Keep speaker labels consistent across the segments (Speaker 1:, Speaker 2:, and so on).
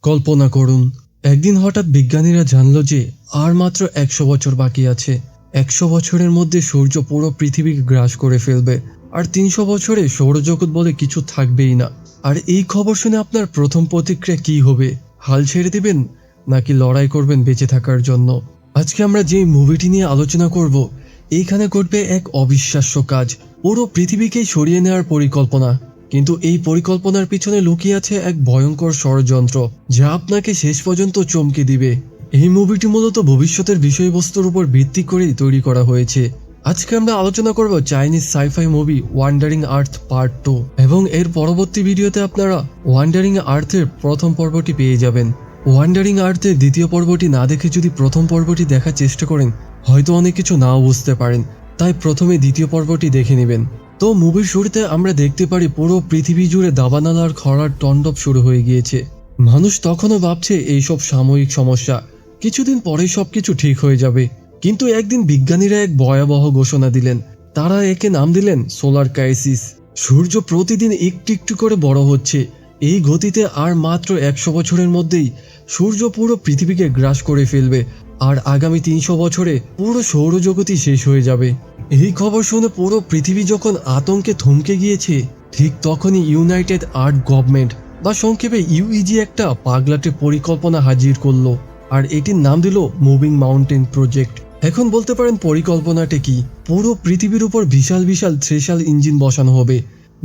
Speaker 1: কল্পনা করুন, একদিন হঠাৎ বিজ্ঞানীরা জানল যে আর মাত্র 100 বছর বাকি আছে। 100 বছরের মধ্যে সূর্য পুরো পৃথিবীকে গ্রাস করে ফেলবে, আর 300 বছরে সৌরজগৎ বলে কিছু থাকবেই না। আর এই খবর শুনে আপনার প্রথম প্রতিক্রিয়া কি হবে? হাল ছেড়ে দিবেন, নাকি লড়াই করবেন বেঁচে থাকার জন্য? আজকে আমরা যে মুভিটি নিয়ে আলোচনা করব, এইখানে ঘটবে এক অবিশ্বাস্য কাজ। পুরো পৃথিবীকেই সরিয়ে নেওয়ার পরিকল্পনা, কিন্তু এই পরিকল্পনার পিছনে লুকিয়ে আছে এক ভয়ঙ্কর ষড়যন্ত্র যা আপনাকে শেষ পর্যন্ত চমকে দিবে। এই মুভিটি মূলত ভবিষ্যতের বিষয়বস্তুর উপর ভিত্তি করেই তৈরি করা হয়েছে। আজকে আমরা আলোচনা করব চাইনিজ সাইফাই মুভি ওয়ান্ডারিং আর্থ পার্ট 2, এবং এর পরবর্তী ভিডিওতে আপনারা ওয়ান্ডারিং আর্থের প্রথম পর্বটি পেয়ে যাবেন। ওয়ান্ডারিং আর্থের দ্বিতীয় পর্বটি না দেখে যদি প্রথম পর্বটি দেখার চেষ্টা করেন, হয়তো অনেক কিছু নাও বুঝতে পারেন, তাই প্রথমে দ্বিতীয় পর্বটি দেখে নেবেন। তো মুভির শুরুতে আমরা দেখতে পারি পুরো পৃথিবী জুড়ে দাবানল আর খরার তাণ্ডব শুরু হয়ে গিয়েছে। মানুষ তখনও ভাবছে এইসব সাময়িক সমস্যা, কিছুদিন পরে সবকিছু ঠিক হয়ে যাবে। কিন্তু একদিন বিজ্ঞানীরা এক ভয়াবহ ঘোষণা দিলেন। তারা একে নাম দিলেন সোলার ক্রাইসিস। সূর্য প্রতিদিন একটু একটু করে বড় হচ্ছে। এই গতিতে আর মাত্র 100 বছরের মধ্যেই সূর্য পুরো পৃথিবীকে গ্রাস করে ফেলবে, আর আগামী 300 বছরে পুরো সৌরজগতই শেষ হয়ে যাবে। এই খবর শুনে পুরো পৃথিবী যখন আতঙ্কে থমকে গিয়েছে, ঠিক তখনই ইউনাইটেড আর্থ গভর্নমেন্ট বা সংক্ষেপে ইউইজি একটা পাগলাটে পরিকল্পনা হাজির করলো, আর এটির নাম দিল মুভিং মাউন্টেন প্রজেক্ট। এখন বলতে পারেন পরিকল্পনাটা কি? পুরো পৃথিবীর উপর বিশাল বিশাল থ্রেশাল ইঞ্জিন বসানো হবে,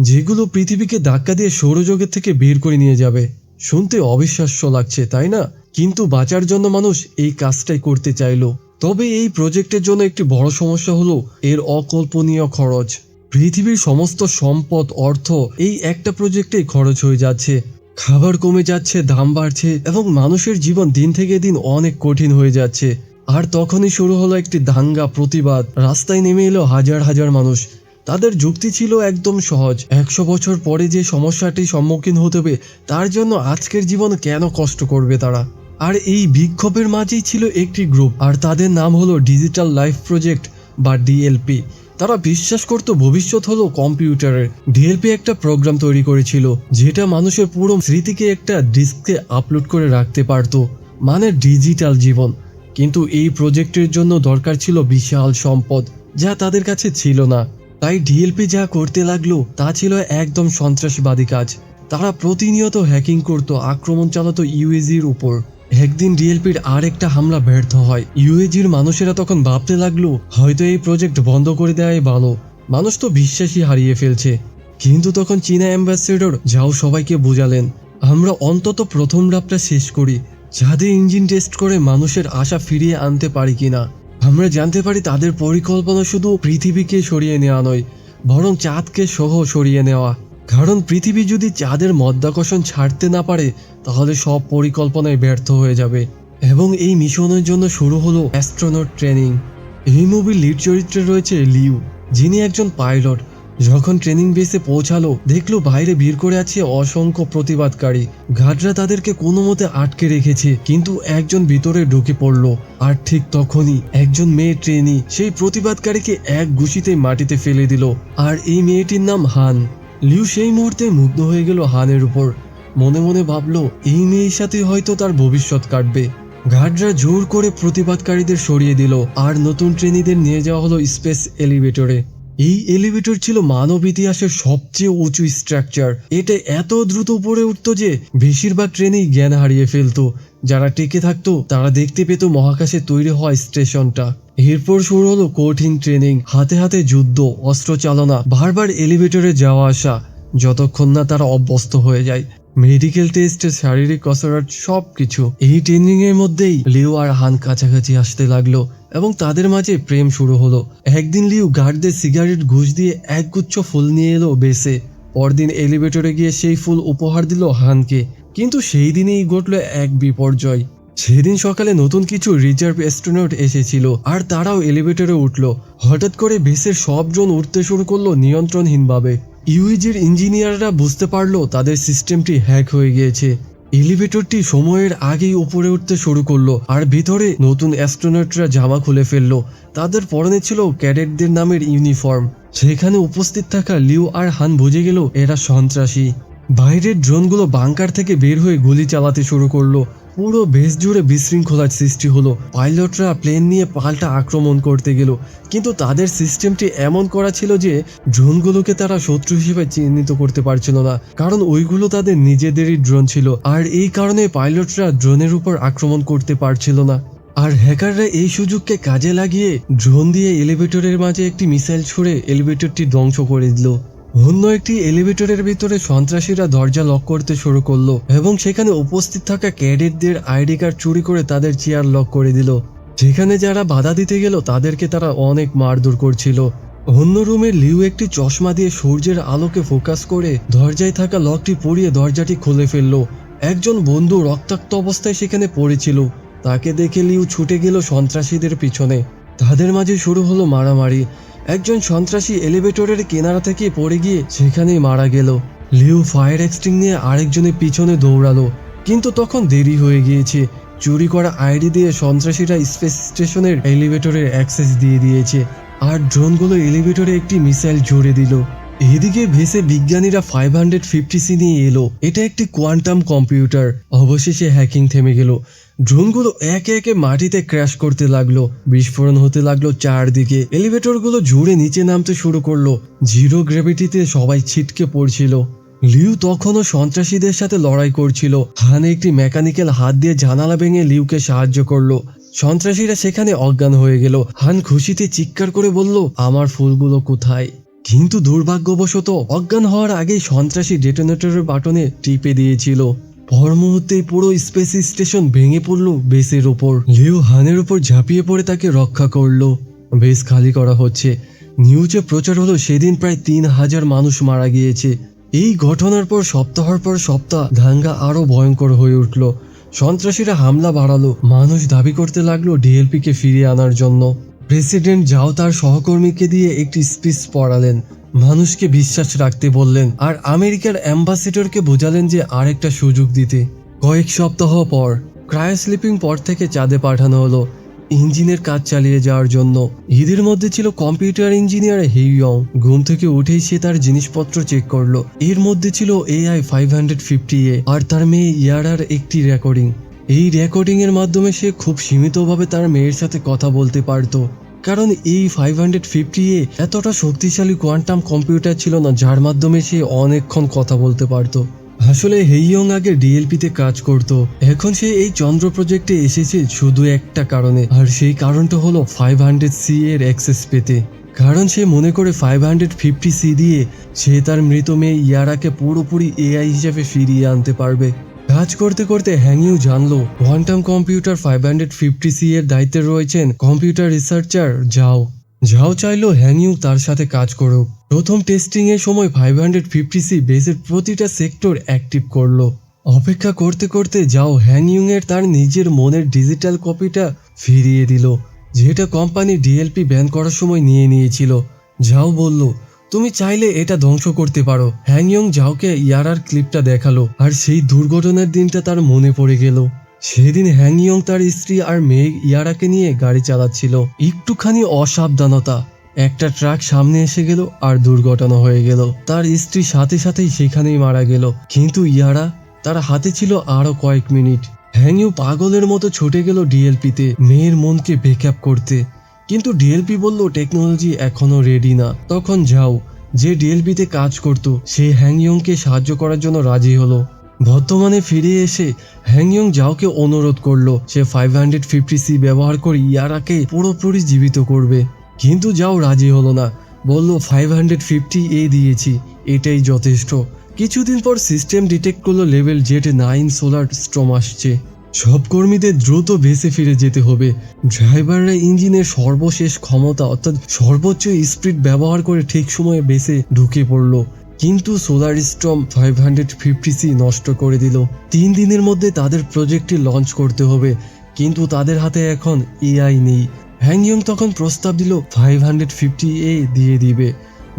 Speaker 1: যেগুলো পৃথিবীকে ধাক্কা দিয়ে সৌরজগৎ থেকে বের করে নিয়ে যাবে। শুনতে অবিশ্বাস্য লাগছে, তাই না? কিন্তু বাঁচার জন্য মানুষ এই কাজটাই করতে চাইলো। তবে এই প্রজেক্টের জন্য একটি বড় সমস্যা হলো এর অকল্পনীয় খরচ। পৃথিবীর সমস্ত সম্পদ, অর্থ এই একটা প্রজেক্টেই খরচ হয়ে যাচ্ছে। খাবার কমে যাচ্ছে, দাম বাড়ছে, এবং মানুষের জীবন দিন থেকে দিন অনেক কঠিন হয়ে যাচ্ছে। আর তখনই শুরু হলো একটি দাঙ্গা, প্রতিবাদ। রাস্তায় নেমে এলো হাজার হাজার মানুষ। তাদের যুক্তি ছিল একদম সহজ: 100 বছর পরে যে সমস্যাটি সম্মুখীন হতে হবে, তার জন্য আজকের জীবন কেন কষ্ট করবে তারা? আর এই বিক্ষোভের মাঝেই ছিল একটি গ্রুপ, আর তাদের নাম হলো ডিজিটাল লাইফ প্রজেক্ট বা ডিএলপি। তারা বিশ্বাস করত ভবিষ্যৎ হলো কম্পিউটারের। ডিএলপি একটা প্রোগ্রাম তৈরি করেছিল যেটা মানুষের পুরো স্মৃতিকে একটা ডিস্কে আপলোড করে রাখতে পারত, মানে ডিজিটাল জীবন। কিন্তু এই প্রজেক্টের জন্য দরকার ছিল বিশাল সম্পদ, যা তাদের কাছে ছিল না। তাই ডিএলপি যা করতে লাগলো তা ছিল একদম সন্ত্রাসবাদী কাজ। তারা প্রতিনিয়ত হ্যাকিং করত, আক্রমণ চালাতো ইউএজির উপর। একদিন ডিএলপির আর একটা হামলা ব্যর্থ হয়। ইউএজির মানুষেরা তখন ভাবতে লাগলো হয়তো এই প্রজেক্ট বন্ধ করে দেওয়াই ভালো, মানুষ তো বিশ্বাসই হারিয়ে ফেলছে। কিন্তু তখন চীনা অ্যাম্বাসেডর যাও সবাইকে বোঝালেন, আমরা অন্তত প্রথম ধাপটা শেষ করি, যাতে ইঞ্জিন টেস্ট করে মানুষের আশা ফিরিয়ে আনতে পারি কিনা। আমরা জানতে পারি তাদের পরিকল্পনা শুধু পৃথিবীকে সরিয়ে নেওয়া নয়, বরং চাঁদকে সহ সরিয়ে নেওয়া। কারণ পৃথিবী যদি চাঁদের মধ্যাকর্ষণ ছাড়তে না পারে, তাহলে সব পরিকল্পনায় ব্যর্থ হয়ে যাবে। এবং এই মিশনের জন্য শুরু হলো অ্যাস্ট্রোনট ট্রেনিং। এই মুভির লিড চরিত্রে রয়েছে লিউ, যিনি একজন পাইলট। যখন ট্রেনিং বেসে পৌঁছালো, দেখলো বাইরে ভিড় করে আছে অসংখ্য প্রতিবাদকারী। গার্ডরা তাদেরকে কোনো মতে আটকে রেখেছে, কিন্তু একজন ভিতরে ঢুকে পড়লো। আর ঠিক তখনই একজন মেয়ে ট্রেনি সেই প্রতিবাদকারীকে এক ঘুষিতে মাটিতে ফেলে দিল। আর এই মেয়েটির নাম হান। লিউ সেই মুহূর্তে মুগ্ধ হয়ে গেল হানের উপর। মনে মনে ভাবলো এই মেয়ের সাথে হয়তো তার ভবিষ্যৎ কাটবে। গার্ডরা জোর করে প্রতিবাদকারীদের সরিয়ে দিল, আর নতুন ট্রেনিদের নিয়ে যাওয়া হলো স্পেস এলিভেটরে। এই এলিভেটর ছিল মানব ইতিহাসের সবচেয়ে উঁচু স্ট্রাকচার। এটা এত দ্রুত উপরে উঠতো যে বেশিরভাগ ট্রেনেই জ্ঞান হারিয়ে ফেলতো। যারা টিকে থাকতো তারা দেখতে পেত মহাকাশে তৈরি হওয়া স্টেশনটা। এরপর শুরু হলো কঠিন ট্রেনিং, হাতে হাতে যুদ্ধ, অস্ত্র চালনা, বারবার এলিভেটরে যাওয়া আসা, যতক্ষণ না তারা অভ্যস্ত হয়ে যায়। মেডিকেল টেস্ট, শারীরিক কসরত, সবকিছু। এই ট্রেনিং এর মধ্যেই লিও আর হান কাছাকাছি আসতে লাগলো, এবং তাদের মাঝে প্রেম শুরু হলো। একদিন লিউ গার্ডদের সিগারেট ঘুষ দিয়ে একগুচ্ছ ফুল নিয়ে এলো বেসে। পরদিন এলিভেটরে গিয়ে সেই ফুল উপহার দিল হানকে। কিন্তু সেই দিনেই ঘটলো এক বিপর্যয়। সেদিন সকালে নতুন কিছু রিজার্ভ অ্যাস্ট্রোনট এসেছিল, আর তারাও এলিভেটরে উঠলো। হঠাৎ করে বেসের সব জন উঠতে শুরু করলো নিয়ন্ত্রণহীনভাবে। ইউইজির ইঞ্জিনিয়াররা বুঝতে পারলো তাদের সিস্টেমটি হ্যাক হয়ে গিয়েছে। এলিভেটরটি সময়ের আগেই উপরে উঠতে শুরু করলো, আর ভিতরে নতুন অ্যাস্ট্রোনটরা জামা খুলে ফেললো। তাদের পরনে ছিল ক্যাডেটদের নামের ইউনিফর্ম। সেখানে উপস্থিত থাকা লিউ আর হান বুঝে গেল এরা সন্ত্রাসী। বাইরের ড্রোনগুলো বাংকার থেকে বের হয়ে গুলি চালাতে শুরু করলো। পুরো বেস জুড়ে বিশৃঙ্খলার সৃষ্টি হলো। পাইলটরা প্লেন নিয়ে পাল্টা আক্রমণ করতে গেল, কিন্তু তাদের সিস্টেমটি এমন করা ছিল যে ড্রোনগুলোকে তারা শত্রু হিসেবে চিহ্নিত করতে পারছিল না, কারণ ওইগুলো তাদের নিজেদেরই ড্রোন ছিল। আর এই কারণে পাইলটরা ড্রোনের উপর আক্রমণ করতে পারছিল না। আর হ্যাকাররা এই সুযোগকে কাজে লাগিয়ে ড্রোন দিয়ে এলিভেটরের মাঝে একটি মিসাইল ছুড়ে এলিভেটরটি ধ্বংস করে দিল। অন্য একটি এলিভেটরের ভিতরে সন্ত্রাসীরা দরজা লক করতে শুরু করলো এবং সেখানে উপস্থিত থাকা ক্যাডেটদের আইডি কার্ড চুরি করে তাদের চেয়ার লক করে দিল। যেখানে যারা বাধা দিতে গেল তাদেরকে তারা অনেক মারধর করছিল। অন্য রুমের লিউ একটি চশমা দিয়ে সূর্যের আলোকে ফোকাস করে দরজায় থাকা লকটি পরিয়ে দরজাটি খুলে ফেললো। একজন বন্ধু রক্তাক্ত অবস্থায় সেখানে পড়েছিল। তাকে দেখে লিউ ছুটে গেল সন্ত্রাসীদের পিছনে। তাদের মাঝে শুরু হলো মারামারি। একজন সন্ত্রাসী এলিভেটরের কিনারা থেকে পড়ে গিয়ে সেখানেই মারা গেল। লিউ ফায়ার এক্সটিং নিয়ে আরেকজনের পিছনে দৌড়ালো, কিন্তু তখন দেরি হয়ে গিয়েছে। চুরি করা আইডি দিয়ে সন্ত্রাসীরা স্পেস স্টেশনের এলিভেটরের অ্যাক্সেস দিয়ে দিয়েছে, আর ড্রোনগুলো এলিভেটরে একটি মিসাইল জুড়ে দিল। এদিকে ভেসে বিজ্ঞানীরা 550C নিয়ে এলো। এটা একটি কোয়ান্টাম কম্পিউটার। অবশেষে হ্যাকিং থেমে গেল। ড্রোনগুলো একে একে মাটিতে ক্র্যাশ করতে লাগলো। বিস্ফোরণ হতে লাগলো চারদিকে। এলিভেটরগুলো জুড়ে নিচে নামতে শুরু করলো। জিরো গ্র্যাভিটিতে সবাই ছিটকে পড়ছিল। লিউ তখনও সন্ত্রাসীদের সাথে লড়াই করছিল। হান একটি মেকানিক্যাল হাত দিয়ে জানালা ভেঙে লিউকে সাহায্য করলো। সন্ত্রাসীরা সেখানে অজ্ঞান হয়ে গেল। হান খুশিতে চিৎকার করে বলল, আমার ফুলগুলো কোথায়? কিন্তু দুর্ভাগ্যবশত অজ্ঞান হওয়ার আগেই সন্ত্রাসী ডেটোনেটরের বাটনে টিপে দিয়েছিল। পর মুহূর্তেই পুরো স্পেস স্টেশন ভেঙে পড়ল বেসের ওপর। লিউ হানের উপর ঝাঁপিয়ে পড়ে তাকে রক্ষা করলো। বেস খালি করা হচ্ছে। নিউজে প্রচার হলো সেদিন প্রায় 3000 মানুষ মারা গিয়েছে। এই ঘটনার পর সপ্তাহ দাঙ্গা আরো ভয়ঙ্কর হয়ে উঠল। সন্ত্রাসীরা হামলা বাড়ালো। মানুষ দাবি করতে লাগলো ডিএলপিকে ফিরিয়ে আনার জন্য। প্রেসিডেন্ট জাও তার সহকর্মীকে দিয়ে একটি স্পিচ পড়ালেন, মানুষকে বিশ্বাস রাখতে বললেন, আর আমেরিকার অ্যাম্বাসেডরকে বোঝালেন যে আরেকটা সুযোগ দিতে। কয়েক সপ্তাহ পর ক্রায়োস্লিপিং পড থেকে চাঁদে পাঠানো হলো ইঞ্জিনের কাজ চালিয়ে যাওয়ার জন্য। এদের মধ্যে ছিল কম্পিউটার ইঞ্জিনিয়ার হেইয়ং। ঘুম থেকে উঠেই সে তার জিনিসপত্র চেক করলো। এর মধ্যে ছিল AI 550A আর তার মেয়ে ইয়ারার একটি রেকর্ডিং। এই রেকর্ডিং এর মাধ্যমে সে খুব সীমিতভাবে তার মেয়ের সাথে কথা বলতে পারত, কারণ এই 550A এতটা শক্তিশালী কোয়ান্টাম কম্পিউটার ছিল না যার মাধ্যমে সে অনেকক্ষণ কথা বলতে পারত। আসলে হেইয়ং আগে ডিএলপিতে কাজ করত। এখন সে এই চন্দ্র প্রজেক্টে এসেছে শুধু একটা কারণে, আর সেই কারণটা হলো 500C এর অ্যাক্সেস পেতে। কারণ সে মনে করে 550C দিয়ে সে তার মৃত মেয়ে ইয়ারাকে পুরোপুরি AI হিসেবে ফিরিয়ে আনতে পারবে। কাজ করতে করতে হ্যাংইউ জানলো কোয়ান্টাম কম্পিউটার 550C এর দায়িত্বে রয়েছেন কম্পিউটার রিসার্চার জাও। জাও চাইলো হ্যাংইউ তার সাথে কাজ করুক। প্রথম টেস্টিং এর সময় 550C বেসের প্রতিটা সেক্টর অ্যাক্টিভ করলো। অপেক্ষা করতে করতে জাও হ্যাংইউ এর তার নিজের মনের ডিজিটাল কপিটা ফিরিয়ে দিল, যেটা কোম্পানি ডিএলপি ব্যান করার সময় নিয়ে নিয়েছিল। জাও বলল, তুমি চাইলে এটা ধ্বংস করতে পারো। হ্যাংইয়ং জাওকে ইয়ারার ক্লিপটা দেখালো, আর সেই দুর্ঘটনার দিনটা তার মনে পড়ে গেল। সেদিন হ্যাংইয়ং তার স্ত্রী আর মেয়ে ইয়ারাকে নিয়ে গাড়ি চালাচ্ছিল। একটুখানি অসাবধানতা, একটা ট্রাক সামনে এসে গেল আর দুর্ঘটনা হয়ে গেল। তার স্ত্রী সাথে সাথেই সেখানেই মারা গেল, কিন্তু ইয়ারা, তার হাতে ছিল আরো কয়েক মিনিট। হ্যাংইউ পাগলের মতো ছুটে গেল ডিএলপিতে মেয়ের মনকে ব্যাকআপ করতে, কিন্তু ডিএলপি বলল টেকনোলজি এখনো রেডি না। তখন যাও, যে ডিএলপিতে কাজ করত, সে হ্যাংইয়ংকে সাহায্য করার জন্য রাজি হলো। বর্তমানে ফিরে এসে হ্যাংইয়ং জাওকে অনুরোধ করলো সে 550C ব্যবহার করে ইয়ারাকে পুরোপুরি জীবিত করবে, কিন্তু যাও রাজি হলো না। বলল 550A দিয়েছি, এটাই যথেষ্ট। কিছুদিন পর সিস্টেম ডিটেক্ট করলো লেভেল Z9 সোলার স্টর্ম আসছে। সব কর্মীদের দ্রুত বেসে ফিরে যেতে হবে। ড্রাইভাররা ইঞ্জিনের সর্বশেষ ক্ষমতা অর্থাৎ সর্বোচ্চ স্পিড ব্যবহার করে ঠিক সময়ে বেসে ঢুকে পড়লো, কিন্তু সোলার স্টর্ম 550C নষ্ট করে দিল। 3 দিনের মধ্যে তাদের প্রজেক্টটি লঞ্চ করতে হবে, কিন্তু তাদের হাতে এখন AI নেই। হ্যাংইয়ং তখন প্রস্তাব দিল 550A দিয়ে দিবে,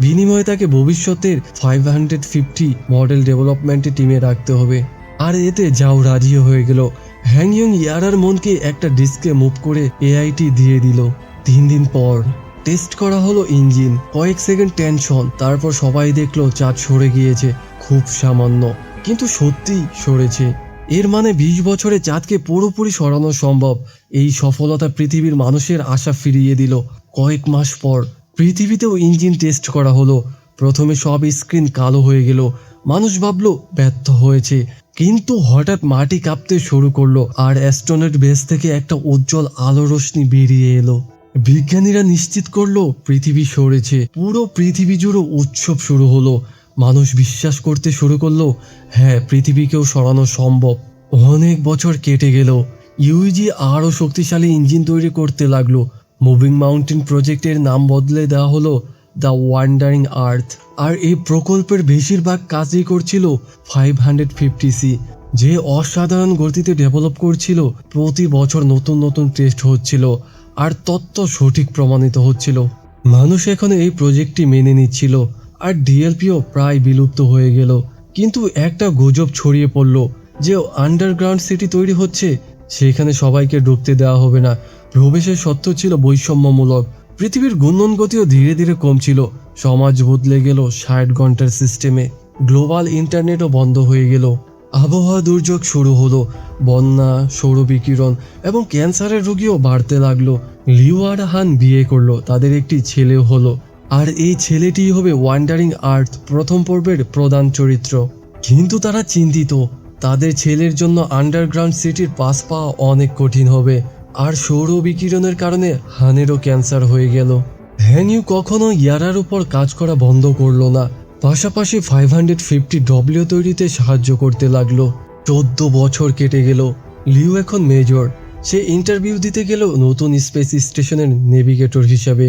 Speaker 1: বিনিময়ে তাকে ভবিষ্যতের 550 মডেল ডেভেলপমেন্টের টিমে রাখতে হবে। আর এতে যাও রাজিও হয়ে গেল। হ্যাংইয়ং ইয়ারার মনকে একটা ডিস্কে মুভ করে AIটি দিয়ে দিল। 3 দিন পর টেস্ট করা হলো ইঞ্জিন। কয়েক সেকেন্ড টেনশন, তারপর সবাই দেখলো চাঁদ সরে গিয়েছে, খুব সামান্য। কিন্তু সত্যিই সরেছে। এর মানে 20 বছরে চাঁদকে পুরোপুরি সরানো সম্ভব। এই সফলতা পৃথিবীর মানুষের আশা ফিরিয়ে দিল। কয়েক মাস পর পৃথিবীতেও ইঞ্জিন টেস্ট করা হলো। প্রথমে সব স্ক্রিন কালো হয়ে গেল। মানুষ ভাবলো ব্যর্থ হয়েছে, কিন্তু হঠাৎ মাটি কাঁপতে শুরু করলো আর অ্যাস্ট্রোনট বেস থেকে একটা উজ্জ্বল আলো রশ্মি বেরিয়ে এলো। বিজ্ঞানীরা নিশ্চিত করলো পৃথিবী সরেছে। পুরো পৃথিবী জুড়ে উৎসব শুরু হলো। মানুষ বিশ্বাস করতে শুরু করলো, হ্যাঁ, পৃথিবীকেও সরানো সম্ভব। অনেক বছর কেটে গেল। ইউজি আরও শক্তিশালী ইঞ্জিন তৈরি করতে লাগলো। মুভিং মাউন্টেন প্রজেক্টের নাম বদলে দেওয়া হলো দ্য ওয়ান্ডারিং আর্থ। আর এই প্রকল্পের বেশিরভাগ কাজই করছিল 550C, যে অসাধারণ গতিতে ডেভেলপ করছিল। প্রতি বছর নতুন নতুন টেস্ট হচ্ছিল আর তত্ত্ব সঠিক প্রমাণিত হচ্ছিল। মানুষ এখন এই প্রজেক্টটি মেনে নিচ্ছিল আর ডিএলপিও প্রায় বিলুপ্ত হয়ে গেল। কিন্তু একটা গুজব ছড়িয়ে পড়ল যে আন্ডারগ্রাউন্ড সিটি তৈরি হচ্ছে, সেখানে সবাইকে ঢুকতে দেওয়া হবে না। প্রবেশের শর্ত ছিল বৈষম্যমূলক। পৃথিবীর ঘূর্ণন গতিও ধীরে ধীরে কমছিল। সমাজ বদলে গেল 60 ঘন্টার সিস্টেমে। গ্লোবাল ইন্টারনেটও বন্ধ হয়ে গেল। আবহাওয়া দুর্যোগ শুরু হলো। বন্যা, সৌরবিকিরণ এবং ক্যান্সারের রোগীও বাড়তে লাগলো। লিউ আর হান বিয়ে করলো, তাদের একটি ছেলেও হলো। আর এই ছেলেটিই হবে ওয়ান্ডারিং আর্থ প্রথম পর্বের প্রধান চরিত্র। কিন্তু তারা চিন্তিত, তাদের ছেলের জন্য আন্ডারগ্রাউন্ড সিটির পাস পাওয়া অনেক কঠিন হবে। আর সৌর বিকিরণের কারণে হানেরও ক্যান্সার হয়ে গেল। হ্যাংইউ কখনো ইয়ারার উপর কাজ করা বন্ধ করলো না, পাশাপাশি 550W তৈরিতে সাহায্য করতে লাগলো। 14 বছর কেটে গেল। লিউ এখন মেজর। সে ইন্টারভিউ দিতে গেল নতুন স্পেস স্টেশনের নেভিগেটর হিসাবে।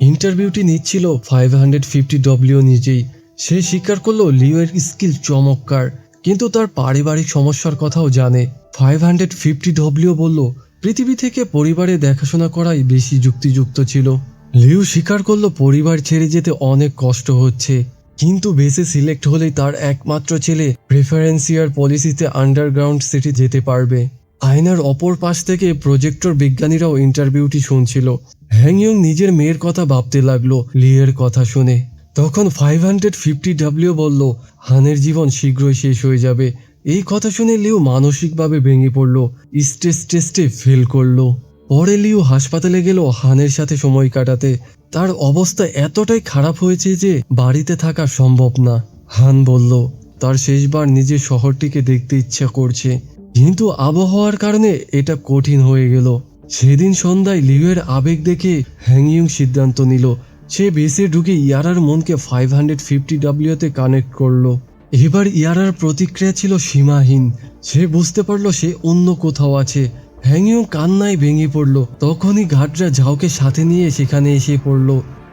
Speaker 1: ইন্টারভিউটি নিচ্ছিল 550W নিজেই। সে স্বীকার করলো লিউ এর স্কিল চমৎকার, কিন্তু তার পারিবারিক সমস্যার কথাও জানে। 550W বলল পৃথিবী থেকে পরিবারে দেখাশোনা করাই বেশি যুক্তিযুক্ত ছিল। লিউ স্বীকার করলো পরিবার ছেড়ে যেতে অনেক কষ্ট হচ্ছে, কিন্তু বেসে সিলেক্ট হলেই তার একমাত্র ছেলে প্রেফারেন্সিয়ার পলিসিতে আন্ডারগ্রাউন্ড সিটি যেতে পারবে। আয়নার অপর পাশ থেকে প্রজেক্টর বিজ্ঞানীরাও ইন্টারভিউটি শুনছিল। হ্যাংইউ নিজের মেয়ের কথা ভাবতে লাগলো লিয়ের কথা শুনে। তখন 550W বলল হানের জীবন শীঘ্রই শেষ হয়ে যাবে। এই কথা শুনে লিউ মানসিকভাবে ভেঙে পড়ল। স্ট্রেস টেস্টে ফেল করলো। পরে লিউ হাসপাতালে গেল হানের সাথে সময় কাটাতে। তার অবস্থা এতটাই খারাপ হয়েছে যে বাড়িতে থাকা সম্ভব না। হান বলল তার শেষবার নিজের শহরটিকে দেখতে ইচ্ছা করছে, কিন্তু আবহাওয়ার কারণে এটা কঠিন হয়ে গেল। সেদিন সন্ধ্যায় লিউয়ের আবেগ দেখে হ্যাংইউ সিদ্ধান্ত নিল সে বেসে ঢুকে ইয়ারার মনকে 550W-তে কানেক্ট করলো। এবার ইয়ারার প্রতিক্রিয়া ছিল সীমাহীন। সে বুঝতে পারলো সে অন্য কোথাও আছে। হ্যাংইউ কান্নায় ভেঙে পড়ল। তখনই ঘাটরা ঝাওকে সাথে নিয়ে সেখানে এসে পড়ল।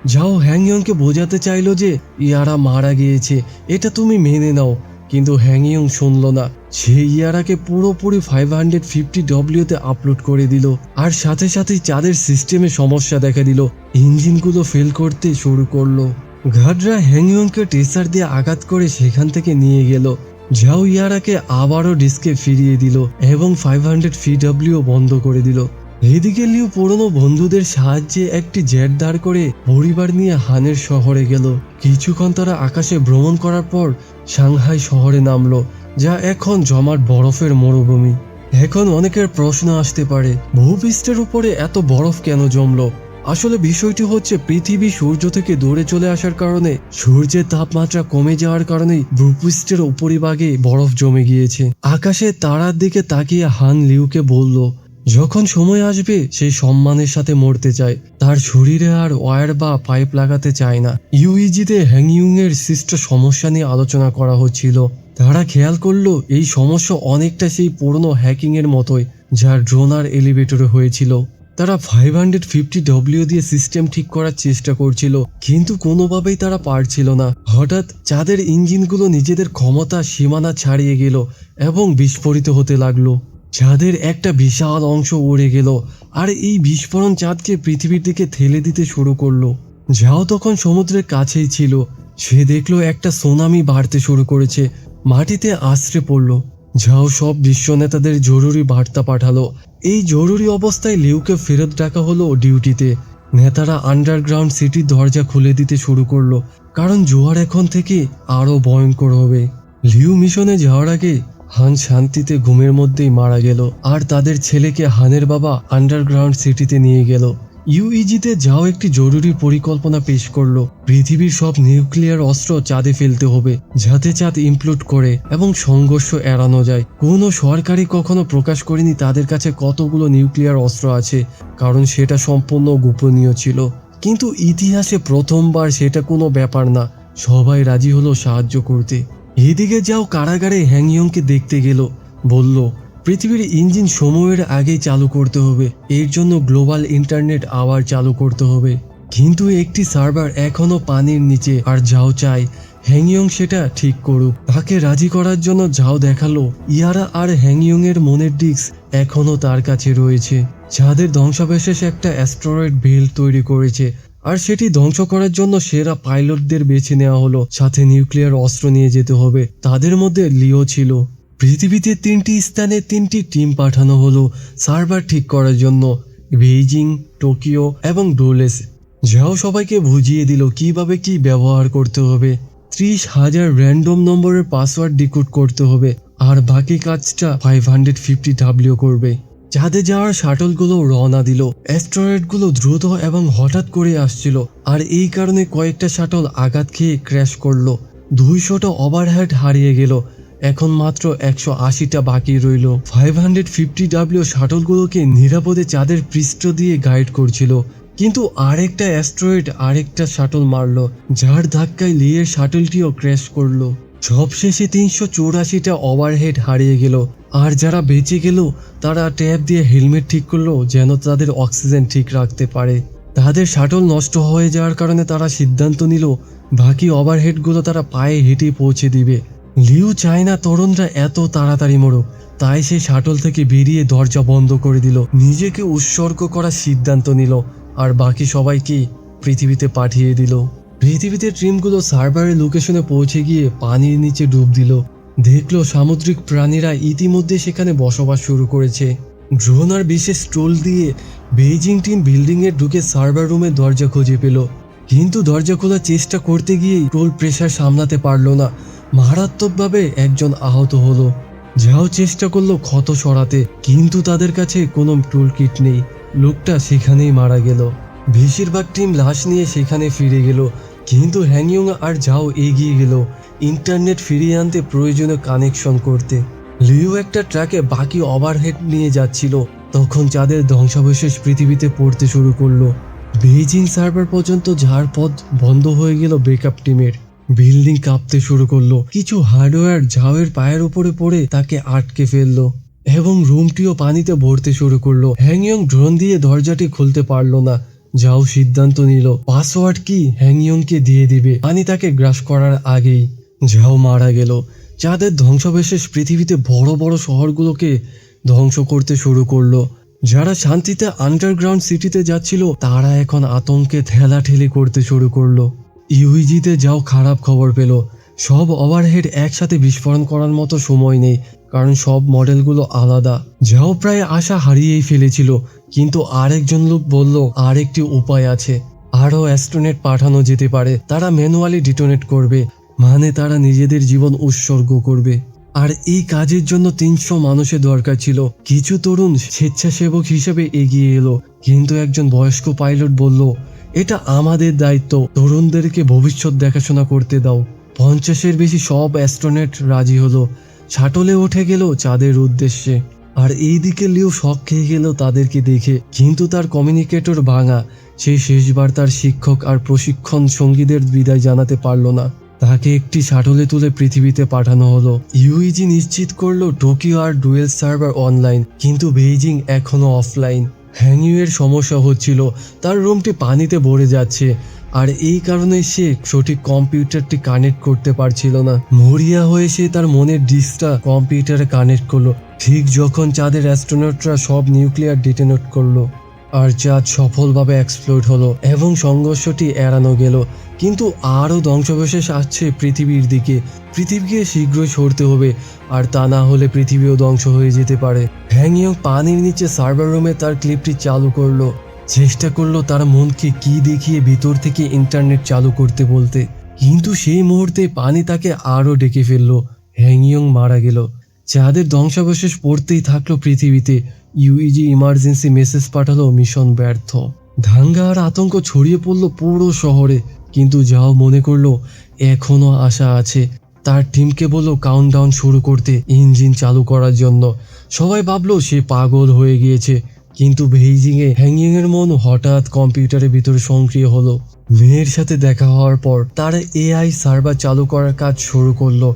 Speaker 1: ঝাও হ্যাংইউকে বোঝাতে চাইলো যে ইয়ারা মারা গিয়েছে, এটা তুমি মেনে নাও, কিন্তু হ্যাংইউ শুনল না। সে ইয়ারাকে পুরোপুরি 550W-তে আপলোড করে দিল। আর সাথে সাথেই চাঁদের সিস্টেমে সমস্যা দেখা দিল। ইঞ্জিনগুলো ফেল করতে শুরু করলো। ঘাটরা হ্যাংইউকে টেসার দিয়ে আঘাত করে সেখান থেকে নিয়ে গেল। ঝাও ইয়ারাকে আবারও ডিস্কে ফিরিয়ে দিল এবং 550W বন্ধ করে দিল। এদিকে লিউ পুরনো বন্ধুদের সাহায্যে একটি জেট দাঁড় করে পরিবার নিয়ে হানের শহরে গেল। কিছুক্ষণ তারা আকাশে ভ্রমণ করার পর সাংহাই শহরে নামলো, যা এখন জমাট বরফের মরুভূমি। এখন অনেকের প্রশ্ন আসতে পারে, ভূপৃষ্ঠের উপরে এত বরফ কেন জমলো? আসলে বিষয়টি হচ্ছে পৃথিবী সূর্য থেকে দূরে চলে আসার কারণে সূর্যের তাপমাত্রা কমে যাওয়ার কারণেই ভূপৃষ্ঠের উপরিভাগে বরফ জমে গিয়েছে। আকাশে তারার দিকে তাকিয়ে হান লিউকে বলল যখন সময় আসবে সে সম্মানের সাথে মরতে চায়, তার শরীরে আর ওয়্যার বা পাইপ লাগাতে চায় না। ইউইজিতে হ্যাংইউ এর সৃষ্ট সমস্যা নিয়ে আলোচনা করা হচ্ছিল। তারা খেয়াল করলো এই সমস্যা অনেকটা সেই পুরনো হ্যাকিং এর মতোই, যা ড্রোন আর এলিভেটরে হয়েছিল। তারা 550W দিয়ে সিস্টেম ঠিক করার চেষ্টা করছিল, কিন্তু কোনোভাবেই তারা পারছিল না। হঠাৎ চাঁদের ইঞ্জিনগুলো নিজেদের ক্ষমতা সীমানা ছাড়িয়ে গেল এবং বিস্ফোরিত হতে লাগলো। চাঁদের একটা বিশাল অংশ উড়ে গেল আর এই বিস্ফোরণ চাঁদকে পৃথিবীর দিকে ঠেলে দিতে শুরু করলো। ঝাও তখন সমুদ্রের কাছেই ছিল। সে দেখলো একটা সুনামি বাড়তে শুরু করেছে, মাটিতে আছড়ে পড়ল। ঝাও সব বিশ্ব নেতাদের জরুরি বার্তা পাঠালো। এই জরুরি অবস্থায় লিউকে ফেরত ডাকা হলো ডিউটিতে। নেতারা আন্ডারগ্রাউন্ড সিটির দরজা খুলে দিতে শুরু করলো, কারণ জোয়ার এখন থেকে আরো ভয়ঙ্কর হবে। লিউ মিশনে যাওয়ার আগে হান শান্তিতে ঘুমের মধ্যেই মারা গেল, আর তাদের ছেলেকে হানের বাবা আন্ডারগ্রাউন্ড সিটিতে নিয়ে গেল। ইউইজিতে যাও একটি জরুরি পরিকল্পনা পেশ করলো। পৃথিবীর সব নিউক্লিয়ার অস্ত্র চাঁদে ফেলতে হবে, যাতে চাঁদ ইমপ্লোড করে এবং সংঘর্ষ এড়ানো যায়। কোনো সরকারি কখনো প্রকাশ করেনি তাদের কাছে কতগুলো নিউক্লিয়ার অস্ত্র আছে, কারণ সেটা সম্পূর্ণ গোপনীয় ছিল। কিন্তু ইতিহাসে প্রথমবার সেটা কোনো ব্যাপার না, সবাই রাজি হলো সাহায্য করতে। এদিকে যাও কারাগারে হ্যাংইয়ংকে দেখতে গেল, বলল পৃথিবীর ইঞ্জিন সময়ের আগেই চালু করতে হবে, এর জন্য গ্লোবাল ইন্টারনেট আবার চালু করতে হবে। কিন্তু একটি সার্ভার এখনো পানির নিচে, আর যাও চাই হ্যাংইয়ং সেটা ঠিক করুক। তাকে রাজি করার জন্য যাও দেখালো ইয়ারা আর হ্যাংইয়ং এর মনের ডিস্ক এখনো তার কাছে রয়েছে। যাদের ধ্বংসাবশেষ একটা অ্যাস্টেরয়েড বেল্ট তৈরি করেছে, আর সেটি ধ্বংস করার জন্য সেরা পাইলটদের বেছে নেওয়া হলো। সাথে নিউক্লিয়ার অস্ত্র নিয়ে যেতে হবে। তাদের মধ্যে লিও ছিল। পৃথিবীতে 3টি স্থানে 3টি টিম পাঠানো হলো সার্ভার ঠিক করার জন্য, বেইজিং, টোকিও এবং ডোলেস। যাও সবাইকে বুঝিয়ে দিল কিভাবে কি ব্যবহার করতে হবে। 30,000 র্যান্ডম নম্বরের পাসওয়ার্ড ডিকোড করতে হবে, আর বাকি কাজটা 550W করবে। চাঁদে যাওয়ার শাটলগুলো রওনা দিল। অ্যাস্টেরয়েডগুলো দ্রুত এবং হঠাৎ করে আসছিল, আর এই কারণে কয়েকটা শাটল আঘাত খেয়ে ক্র্যাশ করলো। 200টা ওভারহেড হারিয়ে গেল। এখন মাত্র 180টা বাকি রইল। 550W শাটলগুলোকে নিরাপদে চাঁদের পৃষ্ঠ দিয়ে গাইড করছিল, কিন্তু আরেকটা অ্যাস্টেরয়েড আরেকটা শাটল মারল, যার ধাক্কায় লিয়ের শাটলটিও ক্র্যাশ করলো। সবশেষে 384টা ওভারহেড হারিয়ে গেল। আর যারা বেঁচে গেল তারা ট্যাপ দিয়ে হেলমেট ঠিক করলো, যেন তাদের অক্সিজেন ঠিক রাখতে পারে। তাদের শাটল নষ্ট হয়ে যাওয়ার কারণে তারা সিদ্ধান্ত নিল বাকি ওভারহেডগুলো তারা পায়ে হেঁটে পৌঁছে দিবে। লিউ চায় না তরুণরা এত তাড়াতাড়ি মরুক, তাই সে শাটল থেকে বেরিয়ে দরজা বন্ধ করে দিল, নিজেকে উৎসর্গ করার সিদ্ধান্ত নিল, আর বাকি সবাইকে পৃথিবীতে পাঠিয়ে দিল। পৃথিবীতে ট্রিমগুলো সার্ভারের লোকেশনে পৌঁছে গিয়ে পানির নিচে ডুব দিল। দেখলো সামুদ্রিক প্রাণীরা ইতিমধ্যে সেখানে বসবাস শুরু করেছে। ড্রোন আর বিশেষ টোল দিয়ে বেইজিং টিম বিল্ডিংয়ে ঢুকে সার্ভার রুমের দরজা খুঁজে পেল, কিন্তু দরজা খোলার চেষ্টা করতে গিয়েই টোল প্রেসার সামলাতে পারল না। মারাত্মকভাবে একজন আহত হলো। যাও চেষ্টা করলো ক্ষত সরাতে, কিন্তু তাদের কাছে কোনো টুল কিট নেই। লোকটা সেখানেই মারা গেল। বেশিরভাগ টিম লাশ নিয়ে সেখানে ফিরে গেল, কিন্তু হ্যাংইয়ং আর যাও এগিয়ে গেল ইন্টারনেট ফিরিয়ে আনতে প্রয়োজনীয় কানেকশন করতে। লিও একটা ট্রাকে বাকি ওভারহেড নিয়ে যাচ্ছিল, তখন চাঁদের ধ্বংসাবশেষ পৃথিবীতে পড়তে শুরু করলো। বেইজিং সার্ভার পর্যন্ত যাওয়ার পথ বন্ধ হয়ে গেল ব্যাকআপ টিমের। বিল্ডিং কাঁপতে শুরু করলো। কিছু হার্ডওয়্যার ঝাওয়ের পায়ের উপরে পড়ে তাকে আটকে ফেললো, এবং রুমটিও পানিতে ভরতে শুরু করলো। হ্যাংইয়ং ড্রোন দিয়ে দরজাটি খুলতে পারলো না। যাও সিদ্ধান্ত নিল পাসওয়ার্ড কি হ্যাংইয়ংকে দিয়ে দিবে, পানি তাকে গ্রাস করার আগেই। যাও মারা গেল। চাঁদের ধ্বংসাবশেষ পৃথিবীতে বড় বড় শহরগুলোকে ধ্বংস করতে শুরু করলো। যারা শান্তিতে আন্ডারগ্রাউন্ড সিটিতে যাচ্ছিল তারা এখন আতঙ্কে ঠেলাঠেলি করতে শুরু করলো। ইউইজিতে যাও খারাপ খবর পেল। সব ওভারহেড একসাথে বিস্ফোরণ করার মতো সময় নেই, কারণ সব মডেলগুলো আলাদা। যাও প্রায় আশা হারিয়েই ফেলেছিল, কিন্তু আরেকজন লোক বলল আরেকটি উপায় আছে। আরও অ্যাস্ট্রোনেট পাঠানো যেতে পারে। তারা ম্যানুয়ালি ডিটোনেট করবে, মানে তারা নিজেদের জীবন উৎসর্গ করবে। আর এই কাজের জন্য 300 মানুষের দরকার ছিল। কিছু তরুণ স্বেচ্ছাসেবক হিসেবে এগিয়ে এলো, কিন্তু একজন বয়স্ক পাইলট বলল এটা আমাদের দায়িত্ব, তরুণদেরকে ভবিষ্যৎ দেখাশোনা করতে দাও। 50-এর বেশি সব অ্যাস্ট্রোনেট রাজি হলো। শাটলে উঠে গেল চাঁদের উদ্দেশ্যে। আর এইদিকে লিও শক খেয়ে গেল তাদেরকে দেখে, কিন্তু তার কমিউনিকেটর ভাঙা। সেই শেষবার তার শিক্ষক আর প্রশিক্ষণ সঙ্গীদের বিদায় জানাতে পারল না। তাকে একটি শাটলে তুলে পৃথিবীতে পাঠানো হলো। ইউইজি নিশ্চিত করলো টোকিও আর ডুয়েল সার্ভার অনলাইন, কিন্তু বেইজিং এখনো অফলাইন। হ্যাংইয়ের সমস্যা হচ্ছিল, তার রুমটি পানিতে ভরে যাচ্ছে, আর এই কারণে সে সঠিক কম্পিউটারটি কানেক্ট করতে পারছিল না। মরিয়া হয়ে সে তার মনের ডিস্কটা কম্পিউটারে কানেক্ট করলো, ঠিক যখন চাঁদের অ্যাস্ট্রোনটরা সব নিউক্লিয়ার ডিটোনেট করলো। আর চাঁদ সফলভাবে এক্সপ্লোড হলো এবং সংঘর্ষটি এড়ানো গেল। কিন্তু আরও ধ্বংসাবশেষ আসছে পৃথিবীর দিকে। পৃথিবীকে শীঘ্রই সরতে হবে, আর তা না হলে পৃথিবীও ধ্বংস হয়ে যেতে পারে। হ্যাংইয়ং পানির নিচে সার্ভার রুমে তার ক্লিপটি চালু করলো, চেষ্টা করলো তার মনকে কি দেখিয়ে ভিতর থেকে ইন্টারনেট চালু করতে বলতে, কিন্তু সেই মুহূর্তে পানি তাকে আরও ডেকে ফেললো। হ্যাংইয়ং মারা গেল। চাঁদের ধ্বংসাবশেষ পড়তেই থাকলো পৃথিবীতে। ইউইজি ইমার্জেন্সি মেসেজ পাঠালো, মিশন ব্যর্থ। দাঙ্গা আর আতঙ্ক ছড়িয়ে পড়লো পুরো শহরে, কিন্তু যাও মনে করলো এখনো আশা আছে। তার টিমকে বলল কাউন্টডাউন শুরু করতে, ইঞ্জিন চালু করার জন্য। সবাই ভাবলো সে পাগল হয়ে গিয়েছে, কিন্তু বেইজিংয়ে হ্যাংইং এর মন হঠাৎ কম্পিউটারের ভিতরে সক্রিয় হলো। মেয়ের সাথে দেখা হওয়ার পর তারা এআই সার্ভার চালু করার কাজ শুরু করলো।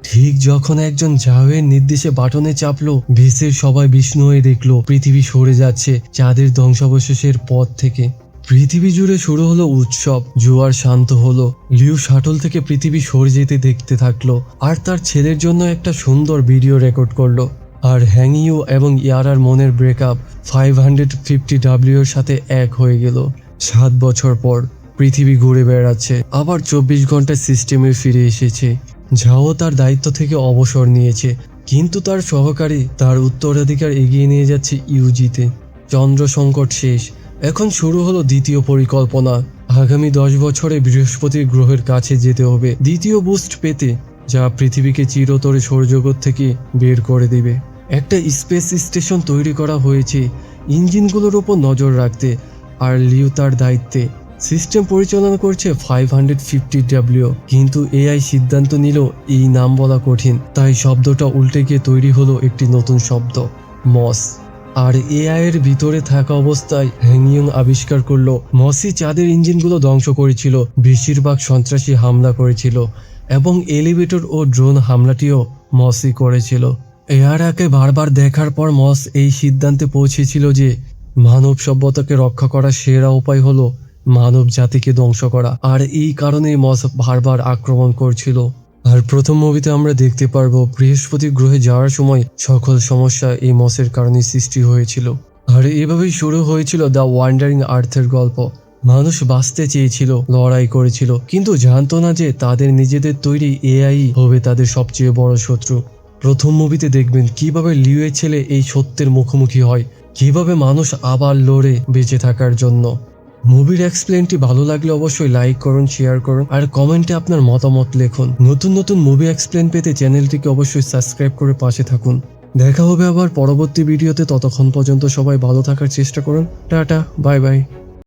Speaker 1: ঠিক যখন একজন জাওয়ের নির্দেশে বাটনে চাপলো, ভেসের সবাই বিষ্ণু হয়ে দেখলো পৃথিবী সরে যাচ্ছে চাঁদের ধ্বংসাবশেষের পথ থেকে। পৃথিবী জুড়ে শুরু হলো উৎসব। জোয়ার শান্ত হলো। লিউ শাটল থেকে পৃথিবী সরে যেতে দেখতে থাকলো, আর তার ছেলের জন্য একটা সুন্দর ভিডিও রেকর্ড করলো। আর হ্যাংইউ এবং ইয়ারার মনের ব্রেকআপ 550W এর সাথে এক হয়ে গেল। 7 বছর পর পৃথিবী ঘুরে বেড়াচ্ছে, আবার 24 ঘন্টা সিস্টেমে ফিরে এসেছে। ঝাও তার দায়িত্ব থেকে অবসর নিয়েছে, কিন্তু তার সহকারী তার উত্তরাধিকার এগিয়ে নিয়ে যাচ্ছে ইউজিতে। চন্দ্র সংকট শেষ, এখন শুরু হলো দ্বিতীয় পরিকল্পনা। আগামী 10 বছরে বৃহস্পতি গ্রহের কাছে যেতে হবে দ্বিতীয় বুস্ট পেতে, যা পৃথিবীকে চিরতরে সৌরজগৎ থেকে বের করে দেবে। একটা স্পেস স্টেশন তৈরি করা হয়েছে ইঞ্জিনগুলোর উপর নজর রাখতে, আর লিউ তার দায়িত্বে। সিস্টেম পরিচালনা করছে 550W, কিন্তু এআই সিদ্ধান্ত নিল এই নাম বলা কঠিন, তাই শব্দটা উল্টে গিয়ে তৈরি হলো একটি নতুন শব্দ, মস। আর এআই এর ভিতরে থাকা অবস্থায় হ্যাংইয়ং আবিষ্কার করলো মসই চাঁদের ইঞ্জিনগুলো ধ্বংস করেছিল, বেশিরভাগ সন্ত্রাসী হামলা করেছিল, এবং এলিভেটর ও ড্রোন হামলাটিও মসই করেছিল। এআরকে বারবার দেখার পর মস এই সিদ্ধান্তে পৌঁছেছিল যে মানব সভ্যতাকে রক্ষা করার সেরা উপায় হলো মানব জাতিকে ধ্বংস করা, আর এই কারণেই মস বারবার আক্রমণ করছিল। আর প্রথম মুভিতে আমরা দেখতে পারবো বৃহস্পতি গ্রহে যাওয়ার সময় সকল সমস্যা এই মসের কারণে সৃষ্টি হয়েছিল। আর এভাবেই শুরু হয়েছিল দ্য ওয়ান্ডারিং আর্থের গল্প। মানুষ বাঁচতে চেয়েছিল, লড়াই করেছিল, কিন্তু জানতো না যে তাদের নিজেদের তৈরি এআই হবে তাদের সবচেয়ে বড় শত্রু। প্রথম মুভিতে দেখবেন কিভাবে লিউয়ের ছেলে এই সত্যের মুখোমুখি হয়, কিভাবে মানুষ আবার লড়ে বেঁচে থাকার জন্য। মুভির এক্সপ্লেনটি ভালো লাগলে অবশ্যই লাইক করুন, শেয়ার করুন, আর কমেন্টে আপনার মতামত লিখুন। নতুন নতুন মুভি এক্সপ্লেন পেতে চ্যানেলটিকে অবশ্যই সাবস্ক্রাইব করে পাশে থাকুন। দেখা হবে আবার পরবর্তী ভিডিওতে, ততক্ষণ পর্যন্ত সবাই ভালো থাকার চেষ্টা করুন। Tata, bye bye.